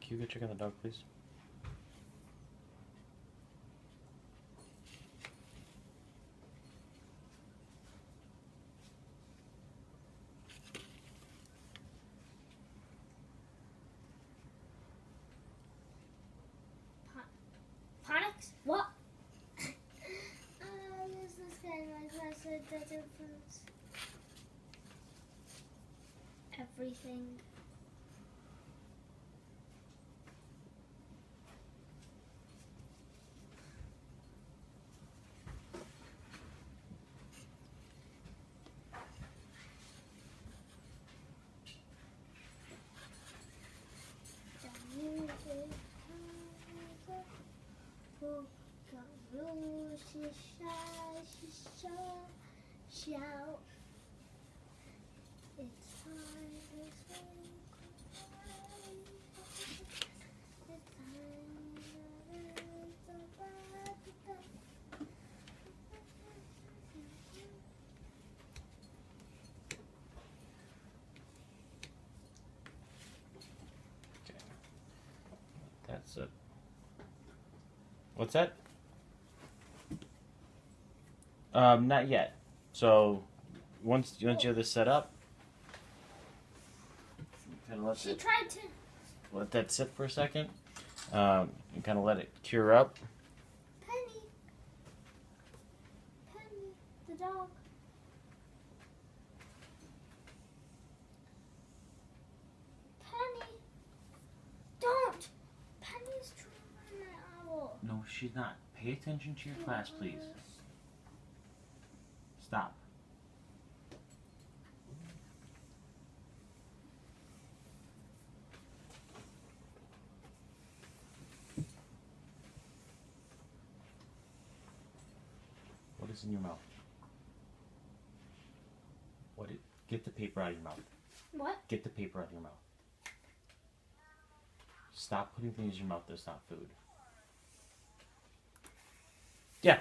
Can you go check on the dog, please? Phonics? What? This guy in my class said that it was everything. Shout. It's time to say goodbye. It's Okay. That's it. What's that? Not yet. So once you have this set up, kind of She tried to. let that sit for a second, and kind of let it cure up. Penny. Penny, the dog. Penny. Don't. Penny's trying my owl. No, she's not. Pay attention to your class, please. Stop. What is in your mouth? Get the paper out of your mouth. What? Get the paper out of your mouth. Stop putting things in your mouth that's not food. Yeah.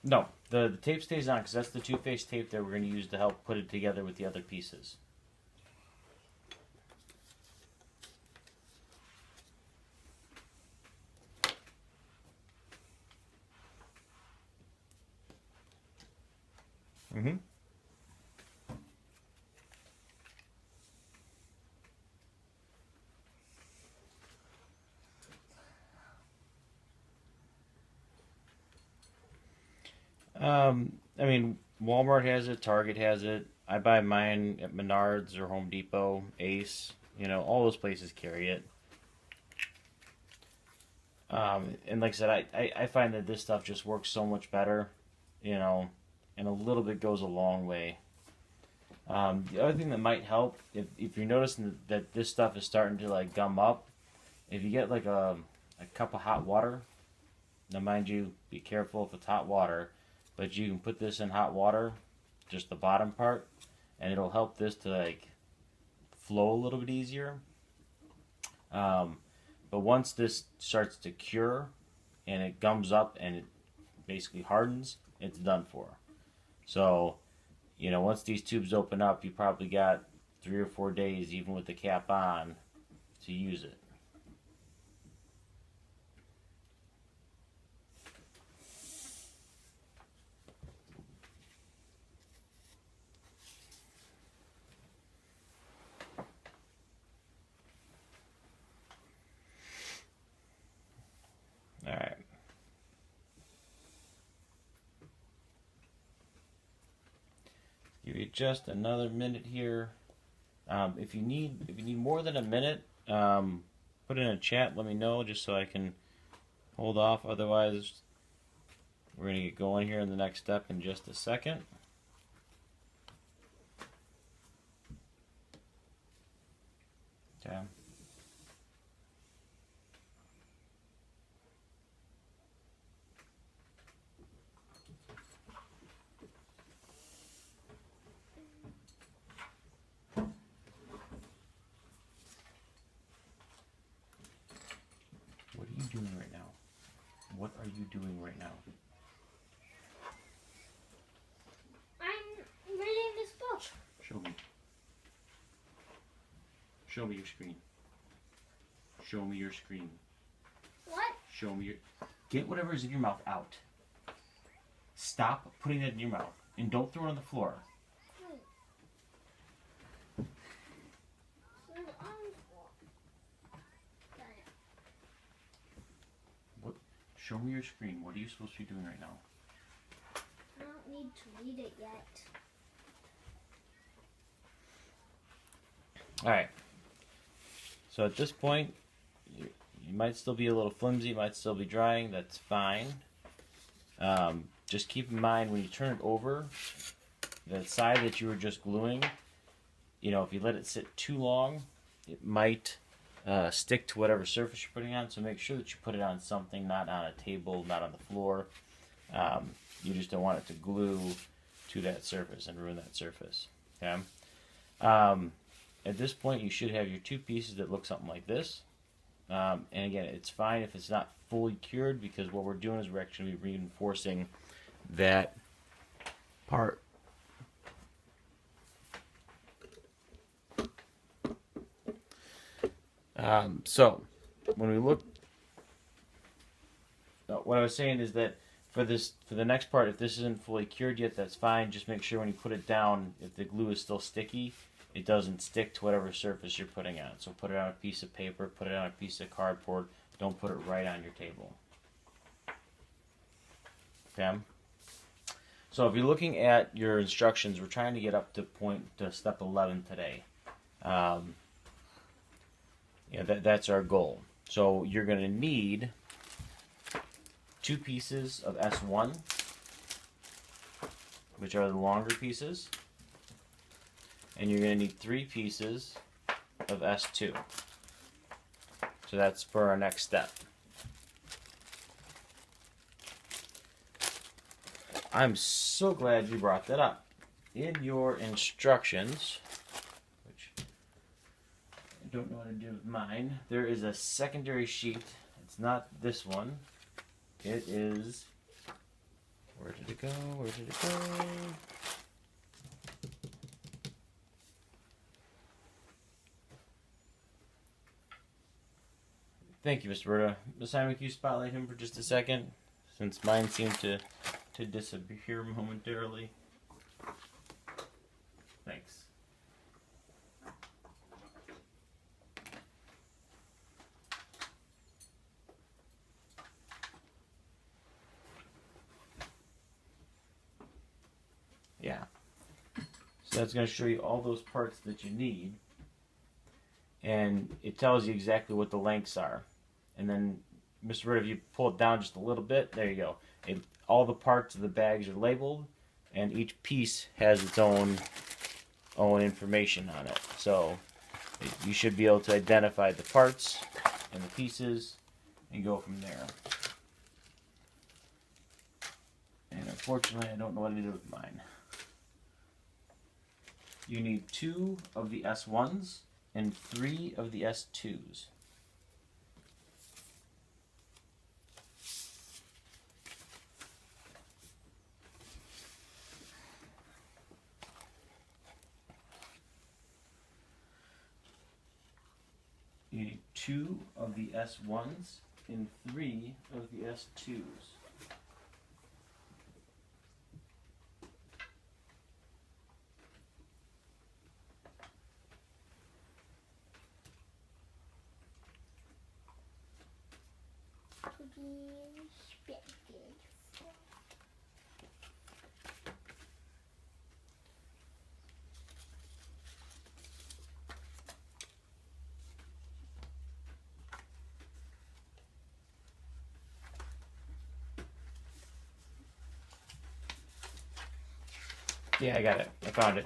No, the tape stays on because that's the two-faced tape that we're going to use to help put it together with the other pieces. Mm-hmm. I mean, Walmart has it, Target has it. I buy mine at Menards or Home Depot, Ace. You know, all those places carry it. And like I said, I find that this stuff just works so much better, you know, and a little bit goes a long way. The other thing that might help, if you're noticing that this stuff is starting to like gum up, if you get like a cup of hot water, now mind you, be careful if it's hot water, but you can put this in hot water, just the bottom part, and it'll help this to like flow a little bit easier. But once this starts to cure and it gums up and it basically hardens, it's done for. So, you know, once these tubes open up, you probably got 3 or 4 days, even with the cap on, to use it. All right. Give you just another minute here. If you need more than a minute, put in a chat. Let me know just so I can hold off. Otherwise, we're gonna get going here in the next step in just a second. Okay. What are you doing right now? What are you doing right now? I'm reading this book. Show me. Show me your screen. Show me your screen. What? Show me your... Get whatever's in your mouth out. Stop putting that in your mouth. And don't throw it on the floor. What? Show me your screen. What are you supposed to be doing right now? I don't need to read it yet. Alright. So at this point, you might still be a little flimsy, might still be drying. That's fine. Just keep in mind when you turn it over, the side that you were just gluing, you know, if you let it sit too long, it might stick to whatever surface you're putting on. So make sure that you put it on something, not on a table, not on the floor. You just don't want it to glue to that surface and ruin that surface. Okay. At this point, you should have your two pieces that look something like this. And again, it's fine if it's not fully cured, because what we're doing is we're actually reinforcing that part. So when we look, what I was saying is that for the next part, if this isn't fully cured yet, that's fine. Just make sure when you put it down, if the glue is still sticky, it doesn't stick to whatever surface you're putting on. So put it on a piece of paper, put it on a piece of cardboard. Don't put it right on your table. Okay? So if you're looking at your instructions, we're trying to get up to step 11 today. That's our goal. So you're going to need 2 pieces of S1, which are the longer pieces. And you're going to need 3 pieces of S2. So that's for our next step. I'm so glad you brought that up. In your instructions, which I don't know what to do with mine, there is a secondary sheet. It's not this one. It is... Where did it go? Where did it go? Thank you, Mr. Berta. Ms. Simon, can you spotlight him for just a second? Since mine seemed to disappear momentarily. Thanks. Yeah. So that's going to show you all those parts that you need. And it tells you exactly what the lengths are. And then, Mr. Ritt, if you pull it down just a little bit, there you go. All the parts of the bags are labeled, and each piece has its own information on it. So you should be able to identify the parts and the pieces and go from there. And unfortunately, I don't know what to do with mine. You need 2 of the S1s and 3 of the S2s. You need 2 of the S1s and 3 of the S2s. Yeah, I got it. I found it.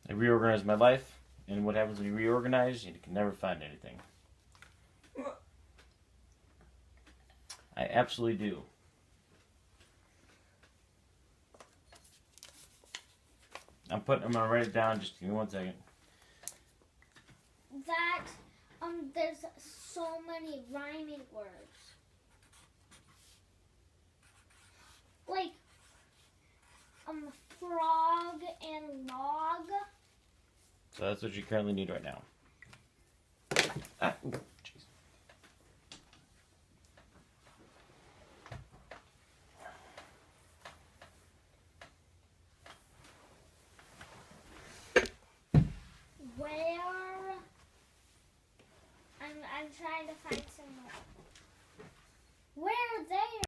I reorganized my life, and what happens when you reorganize? You can never find anything. I absolutely do. I'm gonna write it down. Just give me 1 second. That there's so many rhyming words. Like frog and log. So that's what you currently need right now. Ah, ooh, jeez. Where I'm trying to find